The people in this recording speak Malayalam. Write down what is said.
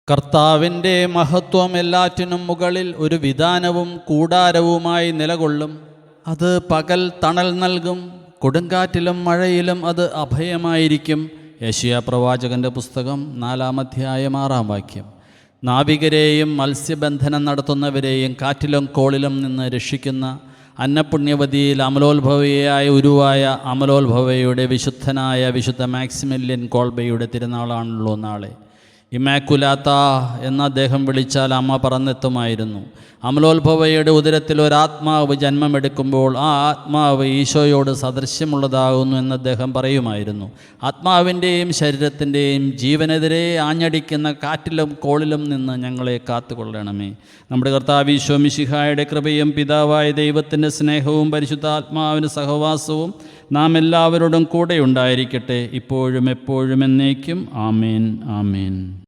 കർത്താവിൻ്റെ മഹത്വം എല്ലാറ്റിനും മുകളിൽ ഒരു വിധാനവും കൂടാരവുമായി നിലകൊള്ളും. അത് പകൽ തണൽ നൽകും, കൊടുങ്കാറ്റിലും മഴയിലും അത് അഭയമായിരിക്കും. യെശയ്യാ പ്രവാചകൻ്റെ പുസ്തകം 4-ാം അധ്യായം 6-ാം വാക്യം. നാവികരെയും മത്സ്യബന്ധനം നടത്തുന്നവരെയും കാറ്റിലും കോളിലും നിന്ന് രക്ഷിക്കുന്ന അന്നപുണ്യവതിയിൽ അമലോത്ഭവയായ ഉരുവായ അമലോത്ഭവയുടെ വിശുദ്ധനായ വിശുദ്ധ മാക്സിമില്യൻ കോൾബയുടെ തിരുനാളാണല്ലോ നാളെ. ഇമാക്കുലാത്ത എന്ന അദ്ദേഹം വിളിച്ചാൽ അമ്മ പറന്നെത്തുമായിരുന്നു. അമലോത്ഭവയുടെ ഉദരത്തിൽ ഒരാത്മാവ് ജന്മമെടുക്കുമ്പോൾ ആ ആത്മാവ് ഈശോയോട് സദൃശ്യമുള്ളതാകുന്നു എന്ന് അദ്ദേഹം പറയുമായിരുന്നു. ആത്മാവിൻ്റെയും ശരീരത്തിൻ്റെയും ജീവനെതിരെ ആഞ്ഞടിക്കുന്ന കാറ്റിലും കോളിലും നിന്ന് ഞങ്ങളെ കാത്തുകൊള്ളണമേ. നമ്മുടെ കർത്താവ് ഈശോ മിശിഹായുടെ കൃപയും പിതാവായ ദൈവത്തിൻ്റെ സ്നേഹവും പരിശുദ്ധാത്മാവിൻ്റെ സഹവാസവും നാം എല്ലാവരോടും കൂടെ ഉണ്ടായിരിക്കട്ടെ, ഇപ്പോഴും എപ്പോഴും എന്നേക്കും. ആമേൻ, ആമേൻ.